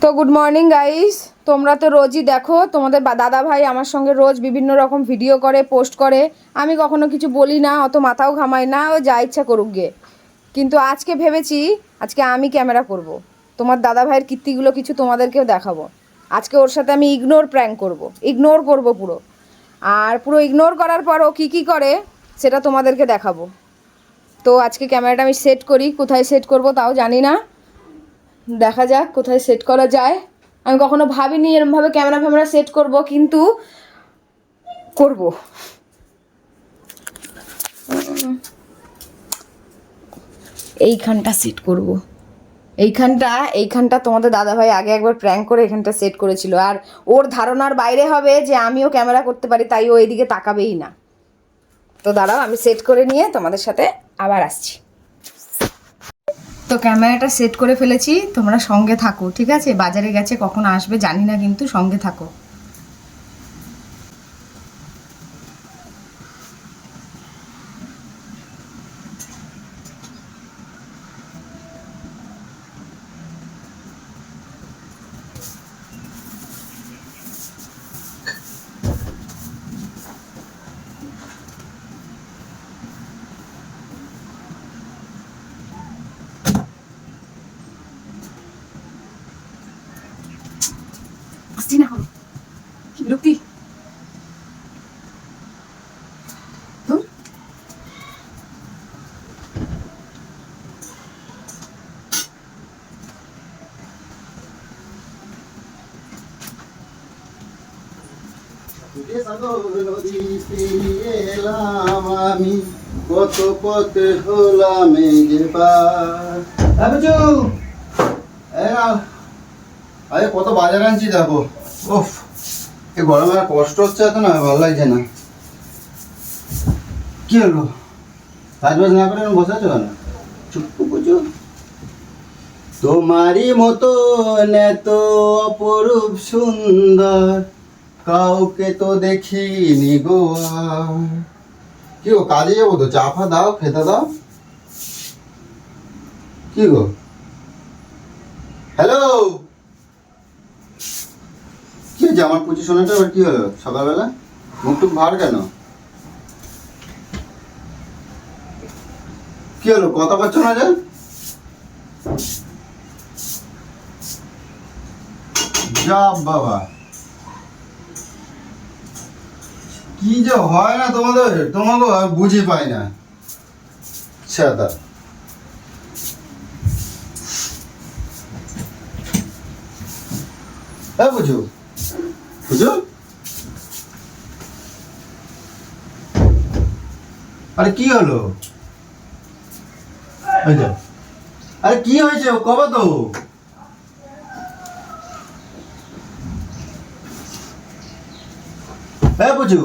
তো good morning guys, তোমরা তো রোজই দেখো তোমাদের দাদা ভাই আমার সঙ্গে রোজ বিভিন্ন রকম ভিডিও করে পোস্ট করে। আমি কখনো কিছু বলি না, অত মাথাও ঘামাই না, ও যা ইচ্ছা করুক গে। কিন্তু আজকে ভেবেছি আজকে আমি ক্যামেরা করব, তোমার দাদা ভাইয়ের কীর্তিগুলো কিছু তোমাদেরকেও দেখাবো। আজকে ওর সাথে আমি প্র্যাঙ্ক করব, ইগনোর করব পুরো। আর পুরো ইগনোর করার পর ও কী কী করে সেটা তোমাদেরকে দেখাবো। তো আজকে ক্যামেরাটা আমি সেট করি, কোথায় সেট করব তাও জানি না, দেখা যাক কোথায় সেট করা যায়। আমি কখনো ভাবিনি এরমভাবে ক্যামেরা ফ্যামেরা সেট করব, কিন্তু করব। এইখানটা সেট করব, এইখানটা তোমাদের দাদাভাই আগে একবার প্র্যাঙ্ক করে এখানটা সেট করেছিল। আর ওর ধারণার বাইরে হবে যে আমিও ক্যামেরা করতে পারি, তাই ও এদিকে তাকাবেই না। তো দাঁড়াও, আমি সেট করে নিয়ে তোমাদের সাথে আবার আসছি। তো ক্যামেরাটা সেট করে ফেলেছি, তোমরা সঙ্গে থাকো, ঠিক আছে? বাজারে গেছে, কখন আসবে জানি না, কিন্তু সঙ্গে থাকো। আসছি না, কি বিরক্তি। আমি কত পথে হলাম আরে কত বাজার আনছি দেখো। ওফ, এই গরমে আর কষ্ট হচ্ছে, এত না ভালো লাগছে না। কি হলো, কাজ বাজ না করে বসে আছো কেন? চুপ পুজো, তোমারই মতো এত অপরূপ সুন্দর কাউকে তো দেখিনি গো। কি গো, কাজে যাবো তো, চা ফা দাও, খেতে দাও। কি গো, হ্যালো, কি হয়েছে? আমার পুচি শোনাটা আবার কি হলো সকালবেলা? মুখ টুক ভার কেন? কি হলো, কথা পাচ্ছ না যে? যা বাবা, কি যে হয় না তোমাদের, তোমাকে বুঝি পাই না। সেটা হ্যাঁ, বুঝো বুঝো। আরে কি হলো, আরে কি হয়েছে কবে তো? হ্যাঁ বুঝু,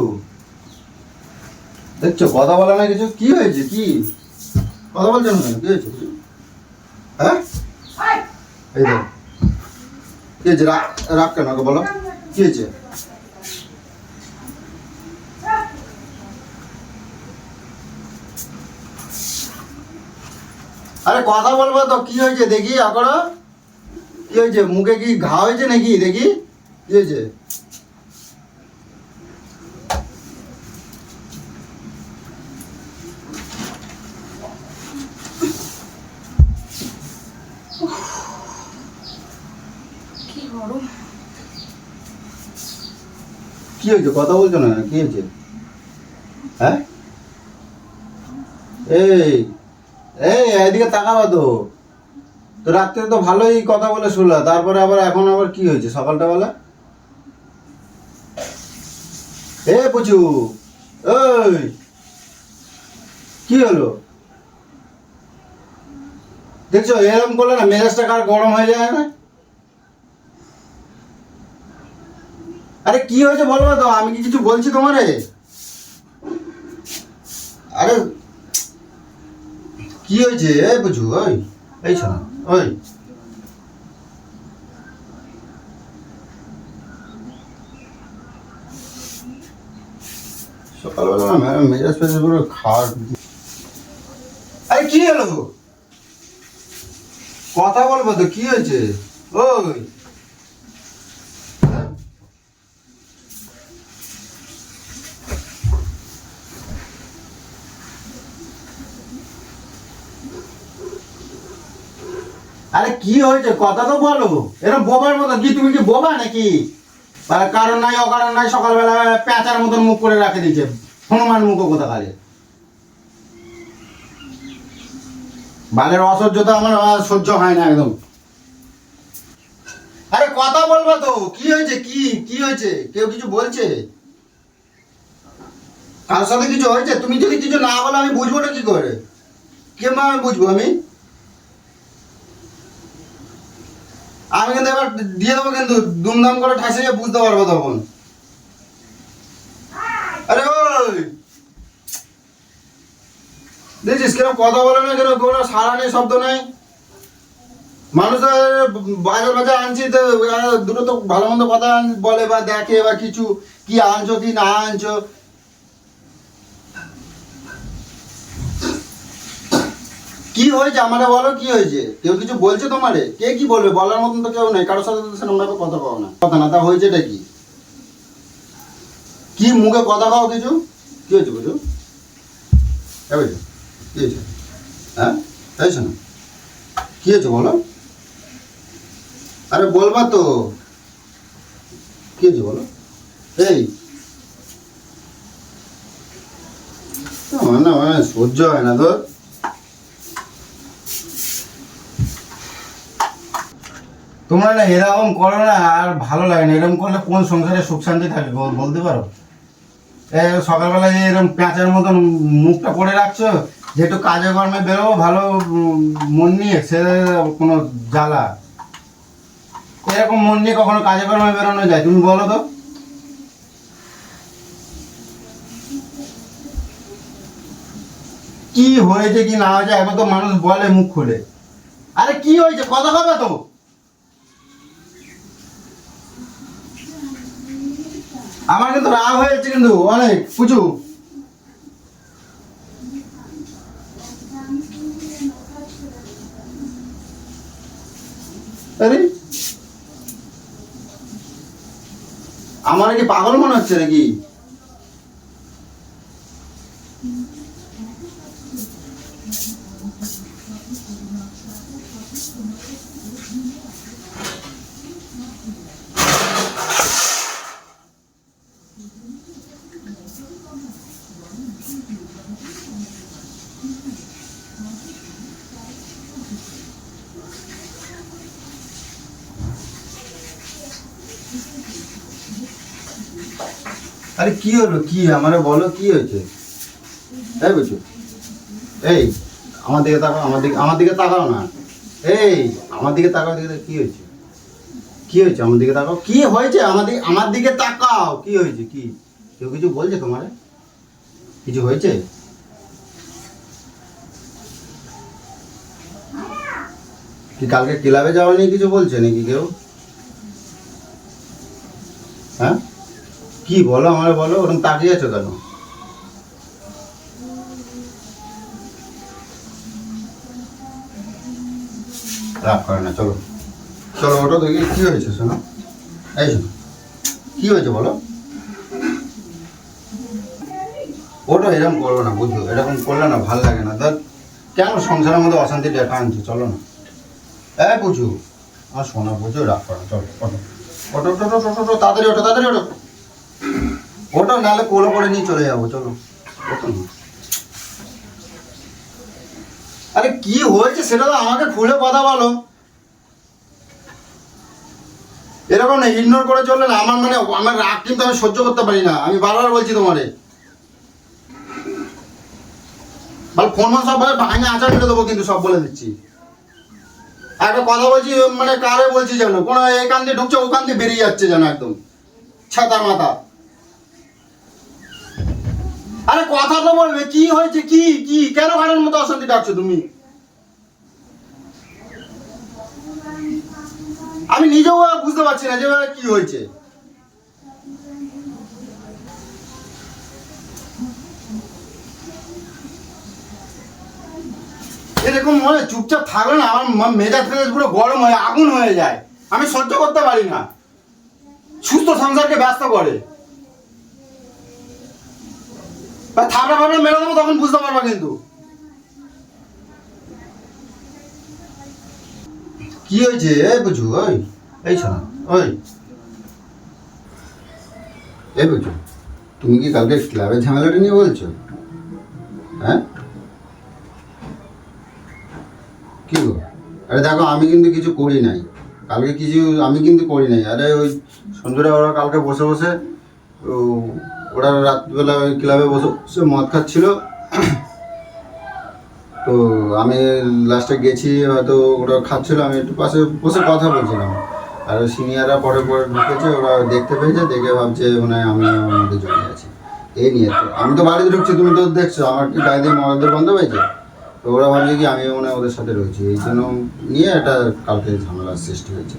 দেখছো কথা বলে না কিছু। কি হয়েছে, কি কথা বলছো না? কি হয়েছে বুঝু? হ্যাঁ, এই দেখ, কি হয়েছে? রাগ রাগ কেন বলো, কি হয়েছে? আরে কথা বলবো তো, কি হয়েছে দেখি এখনো? কি হয়েছে, মুখে কি ঘা হয়েছে নাকি? দেখি কি হয়েছে? কি গরম। কি হয়েছে, কথা বলছো না, কি হয়েছে? হ্যাঁ, এই এই এদিকে তাকাবা তো। তো রাত্রে তো ভালোই কথা বলে শুনলা, তারপরে আবার এখন আবার কি হয়েছে সকালটা বেলা? এ পুচু, ওই কি হলো? দেখছো এরকম করলে না মেজাজটা কার গরম হয়ে যায় না? আরে কি হয়েছে বলবো তো, আমি কি কিছু বলছি তোমারে? আরে কি হয়েছে? এই বুঝু, ওই এই শোনা, ওই সকালবেলা না মেজাজ ফেজাজ পুরো খারাপ। আরে কি হলো, কথা বলবো তো, কি হয়েছে? ওই আরে কি হয়েছে কথা তো বলো, এরকম বোবার মতো কি, তুমি কি বোবা নাকি? কারণ নাই অকারণ নাই সকালবেলা পেঁচার মতন মুখ করে রাখে দিয়েছে, হনুমান মুখ কোথা কালে। বালের অসহ্যতা আমার সহ্য হয় না একদম। আরে কথা বলবা তো, কি হয়েছে, কি কি হয়েছে, কেউ কিছু বলছে? কারোর সাথে কিছু হয়েছে? তুমি যদি কিছু না বলো আমি বুঝবো না কি করে, কেমন বুঝবো আমি? আমি কিন্তু এবার দিয়ে দেবো, কিন্তু দুমদাম করে ঠাসিয়ে বুঝতে পারবো তখন। আরে ওই দেখছিস কেন কথা বলে না, কেন কোনো সারা নেই, শব্দ নেই। মানুষ বাজার বাজার আনছি তো দুটো তো ভালো মন্দ কথা বলে বা দেখে বা কিছু, কি আনছো কি না আনছো। কি হয়েছে আমারে বলো, কি হয়েছে? কেউ কিছু বলছে তোমারে? কে কি বলবে, বলার মতন তো কেউ নেই, কারোর সাথে তো সেরকম ভাবে কথা কও না, কথা না তা হয়েছেটা কি? কি মুখে কথা কও কিছু? কি হয়েছে বুঝু? বুঝু কি হয়েছে? হ্যাঁ হয়েছে না, কি হয়েছে বলো? আরে বলবা তো, কি হয়েছে বলো? এই না মানে সহ্য হয় না তো। তোমরা না এরকম করো না, আর ভালো লাগে না। এরকম করলে কোন সংসারে সুখ শান্তি থাকে বলতে পারো? সকালবেলা যে এরকম পেঁচার মতন মুখটা করে রাখছো, যেহেতু কাজে কর্মে বেরোবো ভালো মন নিয়ে, সে কোনো জ্বালা। এরকম মন নিয়ে কখনো কাজে কর্মে বেরোনো যায় তুমি বলো তো? কি হয়েছে কি না হয়েছে এখন তো মানুষ বলে মুখ খুলে। আরে কি হয়েছে কথা হবে তো? আমার কিন্তু রাগ হয়েছে কিন্তু অনেক কিছু। আরে আমার কি পাগল মনে হচ্ছে নাকি? আরে কি হলো, কি আমারে বলো কি হয়েছে? এই বুঝছো, এই আমার দিকে তাকাও, আমার দিকে তাকাও না। এই আমার দিকে তাকাও, দিকে কি হয়েছে? কি হয়েছে আমার দিকে তাকাও, কি হয়েছে আমার দিকে তাকাও, কি হয়েছে কি? কেউ কিছু বলছে তোমারে? কিছু হয়েছে? কি কালকে ক্লাবে যাওয়া নিয়ে কিছু বলছে নাকি কেউ? হ্যাঁ কি বলো আমারে বলো, ওরকম তাকিয়ে আছো কেন? রাগ করে না, চলো চলো ওটা দেখি কি হয়েছে। শোনো এই শোনো, কি হয়েছে বলো? ওটা এরকম করো না বুঝলো, এরকম করলে না ভালো লাগে না। দেখ কেন সংসারের মধ্যে অশান্তি ডেটা আনছো, চলো না। বুঝু আমার সোনা বুঝো, রাগ করো না, চলো ওটো ওটো ওটো ওটো ওটো তাড়াতাড়ি ওটো, তাড়াতাড়ি ওটো, ওটো নাহলে কোলো করে নিয়ে চলে যাবো, চলো ওটো না। আরে কি হয়েছে সেটা তো আমাকে খুলে কথা বলো। এরকম না ইগনোর করে চললে না, আমার মানে আমার রাগ কিন্তু আমি সহ্য করতে পারি না, আমি বারবার বলছি তোমারে। ফোন সব ভাঙে আচার ফেলে দেবো কিন্তু, সব বলে দিচ্ছি। একটা কথা বলছি মানে কারে বলছি জানো, কোনো এখান দিয়ে ঢুকছে ওখান দিয়ে বেরিয়ে যাচ্ছে যেন একদম ছাতা মাথা। আরে কথা তো বলবে, কি হয়েছে কি কি কেন ঘরের মতো অশান্তি ডাকছো তুমি? আমি নিজেও বুঝতে পারছি না যে কি হয়েছে। এরকম মনে চুপচাপ থাকলে না আমার মেজাজ ফেজাজ পুরো গরম হয়ে আগুন হয়ে যায়, আমি সহ্য করতে পারি না। সুস্থ সংসারকে ব্যস্ত করে থাপড়া ফাপড়া মেরে দেবো, তখন বুঝতে পারবা কিন্তু। কি হয়েছে? এই বুঝু, এই শোনা, এই বুঝু, তুমি কি কালকে ক্লাবের ঝামেলাটা নিয়ে বলছো? হ্যাঁ, কি গো? আরে দেখো, আমি কিন্তু কিছু করি নাই কালকে, আমি কিন্তু করি নাই। আরে ওই সঞ্জুরা ওরা কালকে বসে বসে ওরা রাত্রিবেলা ওই ক্লাবে বসে বসে মদ খাচ্ছিল। তো আমি লাস্টে গেছি, হয়তো ওরা খাচ্ছিল, আমি একটু পাশে বসে কথা বলছিলাম। আর ওই সিনিয়ররা পরে পরে ঢুকেছে, ওরা দেখতে পেয়েছে, দেখে ভাবছে মানে আমি ওর মধ্যে জড়িয়ে আছি। এই নিয়ে তো আমি তো বাড়িতে ঢুকছি, তুমি তো দেখছো আমার কি গায়ে দিয়ে মদের গন্ধ পেয়েছে। তো ওরা ভাবছে কি আমি মানে ওদের সাথে রয়েছি, এই জন্য নিয়ে এটা কালকে ঝামেলার সৃষ্টি হয়েছে।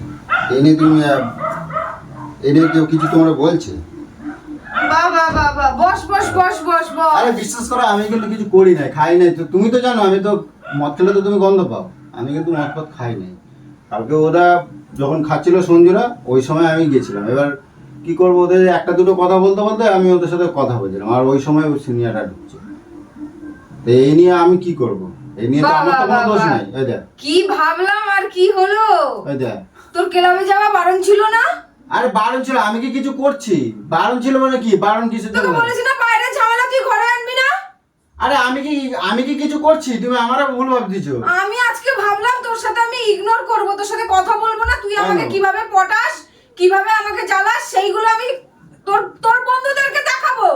এই নিয়ে তুমি এই নিয়ে কেউ কিছু তোমরা বলছে? বস বস বস বস বস। আরে বিশ্বাস করো, আমি কিন্তু কিছু করি নাই, খাই নাই। তো তুমি তো জানো আমি তো মদ খেলে তো তুমি গন্ধ পাও, আমি কিন্তু মদ ফদ খাই নাই। কালকে ওরা যখন খাচ্ছিল সঞ্জুরা, ওই সময় আমি গেছিলাম। এবার কি করবো, ওদের একটা দুটো কথা বলতে বলতে আমি ওদের সাথে কথা বলছিলাম, আর ওই সময় ওই সিনিয়ররা ঢুকছে। তো এই নিয়ে আমি কি করব? এই নিয়ে তো আমার তো কোনো দোষ নাই। এই দেখ কি ভাবলাম আর কি হলো। এই দেখ, তোর ক্লাবে যাওয়া বারণ ছিল না? আরে বারণ ছিল, আমি কি কিছু করছি? বারণ ছিল মানে কি? বারণ কিসের তোকে জন্য? বলেছি না বাইরে ঝামেলা তুই ঘরে আনবি না। আরে আমি কি কিছু করছি? তুমি আমারও ভুল ভাবতেছো। আমি আজকে ভাবলাম তোর সাথে আমি ইগনোর করব, তোর সাথে কথা বলবো না। তুই আমাকে কেন? কিভাবে পটাস, কিভাবে আমাকে জ্বালাস, সেইগুলো আমি তোর তোর বন্ধুদেরকে দেখাবো।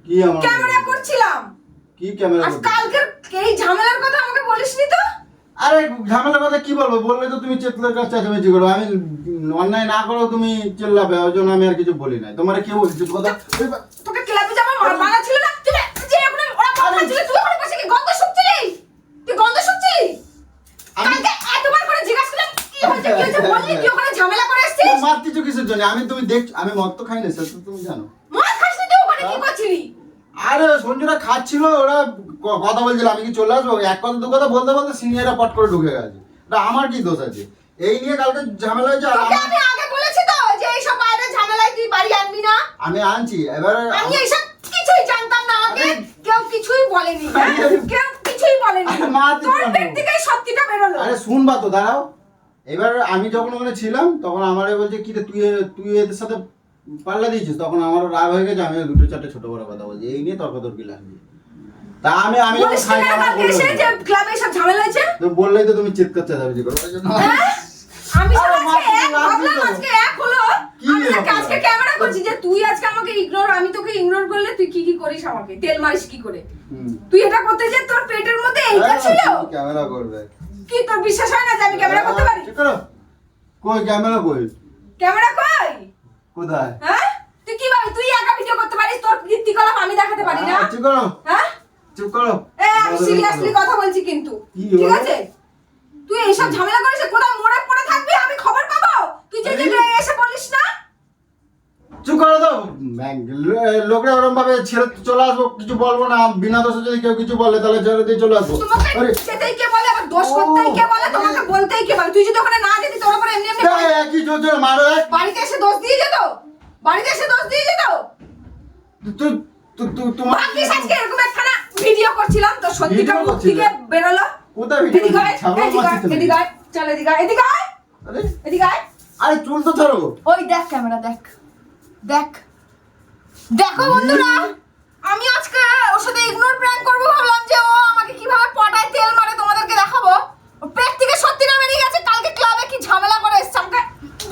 কি আমার ক্যামেরা করছিলাম। কি ক্যামেরা? আজ কালকের এই ঝামেলার কথা আমাকে বলিসনি তো। আরে ঝামেলার কথা কি বলবো? বললে তো তুমি চেতলার কাছে চেঁচামেচি করো। আমি অন্যায় না করেও তুমি চিল্লাবে, ওই জন্য আমি আর কিছু বলি নাই। তোমার কি বলছি কথা? তোকে ক্লাবে যাওয়া মানা ছিল না? তুই যে এখন ওরা কথা ছিল, তুই ওখানে বসে কি গন্ধ শুকছিলি? তুই গন্ধ শুকছিলি? কালকে এতবার করে জিজ্ঞাসা করলাম কি হয়েছে কি হয়েছে, বললি তুই ওখানে ঝামেলা করে এসেছিস। মার কিছু কিসের জন্য? তুমি দেখছো আমি মদ তো খাই না, সেটা তো তুমি জানো। মদ খাসনি তুই, ওখানে কি করছিলি? আরে সঞ্জুরা খাচ্ছিল, ওরা কথা বলছিল, আমি কি চলে আসবো? এক কথা দু কথা বলতে বলতে সিনিয়ররা পট করে ঢুকে গেছে। আমার কি দোষ আছে? এই নিয়ে কালকে ঝামেলা হয়েছে। আর তোকে আমি আগে বলেছি তো যে এইসব বাইরে ঝামেলায় তুই বাড়ি আনবি না। আমি আনছি এবার। আমি এইসব কিছুই জানতাম না, আমাকে কেউ কিছুই বলেনি, কেউ কিছুই বলেনি। তোর পেট থেকে সত্যিটা বেরোলো। আরে শুনবা তো, দাঁড়াও। এবার আমি যখন ওখানে ছিলাম তখন আমারে বলছে কি রে, তুই এদের সাথে পাল্লা দিয়েছিস। তখন আমার রাগ হয়ে গেছে, আমি দুটো চারটে ছোট বড় কথা বলছি, এই নিয়ে তর্কাতর্কি লাগবে। তা আমি যখন খাই না, আমার বললো এসে যে ক্লাবে সব ঝামেলা হয়েছে, তো বললেই তো তুমি চিৎকার চেঁচামেচি করো, ওই জন্য আমি সব আরে আজকে এক মার ভাবলাম, দিলো। আজকে এক হলো। কি আমি ব্যাপার? আজকে ক্যামেরা করছি যে তুই আজকে আমাকে ইগনোর, আমি তোকে ইগনোর করলে তুই কি কি করিস, আমাকে তেল মারিস কি করে। তুই এটা করতে যে তোর পেটের মধ্যে এইটা ছিল। ক্যামেরা করবে কি তোর বিশ্বাস হয় না যে আমি ক্যামেরা করতে পারি? ঠিক করো। কই ক্যামেরা কই? ক্যামেরা কই? কোথায়? হ্যাঁ, তুই কি ভাবি তুই একা ভিডিও করতে পারিস? তোর কীর্তিকলাপ আমি দেখাতে পারি না? চুপ করো, হ্যাঁ, চুপ করো। আমি সিরিয়াসলি কথা বলছি কিন্তু। কি ঠিক বলো? আছে, তুই এইসব ঝামেলা করিস, কোথায় মোড়ে পড়ে থাকবি, আমি খবর পাবো। তুই যে যে এসে বলিস না। চুপ করো তো। লোকরা ওরকম ভাবে ছেড়ে চলে আসবো, কিছু বলবো না। বিনা দোষে যদি কেউ কিছু বলে তাহলে ছেড়ে দিয়ে চলে আসবো। তোমাকে আরে যেতেই কে বলে, আবার দোষ করতেই কে বলে, তোমাকে বলতেই কে বলে? তুই যদি ওখানে না যেতি তোর উপরে এমনি এমনি কি জোর জোর মারো। বাড়িতে এসে দোষ দিয়ে যেত, বাড়িতে এসে দোষ দিয়ে যেত। তোমার ভাগ্যিস আজকে এরকম একখানা ভিডিও করছিলাম, তো সত্যিটা ভিডিও মুখ থেকে বেরোলো। কোথায় ভিডিও? এদিকে আয়, ছাগল এদিকে আয়, মারছিস তুমি। এদিকে আয়, চল এদিকে আয়, এদিকে আয়, আরে এদিকে আয়। আরে চুল তো ছাড়ো। ওই দেখ ক্যামেরা, দেখ দেখ, দেখো বন্ধুরা, আমি আজকে ওর সাথে ইগনোর প্র্যাঙ্ক করবো ভাবলাম যে ও আমাকে কিভাবে পটায় তেল মারে তোমাদেরকে দেখাবো। ওর পেট থেকে সত্যিটা বেরিয়ে গেছে। কালকে ক্লাবে কি ঝামেলা করে এসছে আমাকে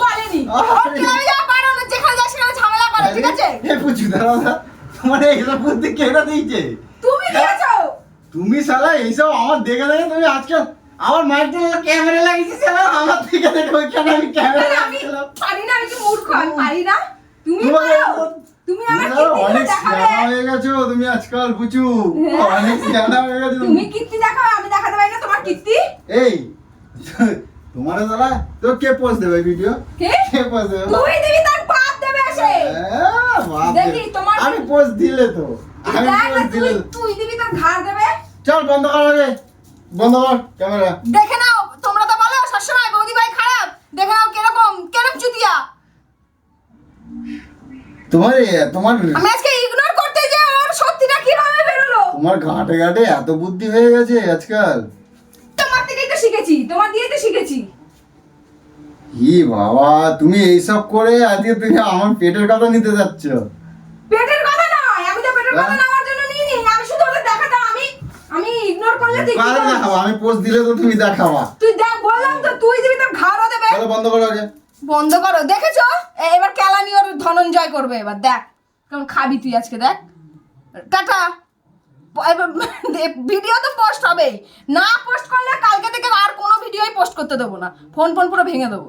বলেনি। ওর ক্লাবে যাওয়া বারণ, যেখানে যায় সেখানে ঝামেলা করে, ঠিক আছে? এ পুচু দাঁড়াও না, তোমার এইসব বুদ্ধি কেনা দিয়েছে? তুমি দিয়েছো। তুমি শালা এইসব আমার দেখে দেখে তুমি আজকে আমার মাইকে ক্যামেরা লাগিয়েছিস, আমার থেকে দেখে ওইখানে আমি ক্যামেরা আমি লাগিয়েছিলাম। পারি না, আমি কি মূর্খ? আমি পারি না, তুমি তোমার পারো। তুমি আমার কীর্তি অনেক দেখাবে। সিয়ানা হয়ে গেছো তুমি আজকাল, পুচু। অনেক সিয়ানা হয়ে গেছো তুমি কীর্তি দেখাবে, আমি দেখাতে পারি না তোমার কীর্তি। এই তোমার দাদা তো কে পোস্ট দেবে ভিডিও? কে? কে পোস্ট দেবে? তুই দিবি, তার বাপ দেবে এসে। বাপ দেখি রে। তোমার আমি পোস্ট দিলে তো, আমি দেখ না, পোস্ট দিলে তো। তুই দিবি, তার ঘাড় দেবে। চল বন্ধ কর আগে, বন্ধ কর ক্যামেরা। দেখে নাও, তোমরা তো বলো সবসময় বৌদি ভাই খারাপ, দেখে নাও কিরকম কেরম চুতিয়া। তোমার আমি আজকে ইগনোর করতে যে ওর সত্যিটা কিভাবে বেরোলো। তোমার ঘাটে ঘাটে এত বুদ্ধি হয়ে গেছে আজকাল। তোমার থেকেই তো শিখেছি, তোমার দিয়েই তো শিখেছি। ই বাবা, তুমি এইসব করে আজকে তুমি আমার পেটের কথা নিতে যাচ্ছ? পেটের কথা নয়, আমি তো পেটের কথা নেওয়ার জন্য নিইনি, আমি শুধু ওদের দেখাটা আমি ইগনোর করলে তুই কি কার করবি? দেখাবো? আমি পোস্ট দিলে তো তুমি দেখাবা। তুই দেখ, বললাম তো তুই দিবি, তোর ঘাড়ও দেবে। তাহলে বন্ধ করো আগে। বন্ধ করো, দেখেছো? এবার কেলানি ওর ধনঞ্জয় করবে, এবার দেখ কেমন খাবি তুই আজকে, দেখ। টাটা। ভিডিও তো পোস্ট হবে, না পোস্ট করলে কালকে থেকে আর কোনো ভিডিওই পোস্ট করতে দেবো না, ফোন পুরো ভেঙে দেবো।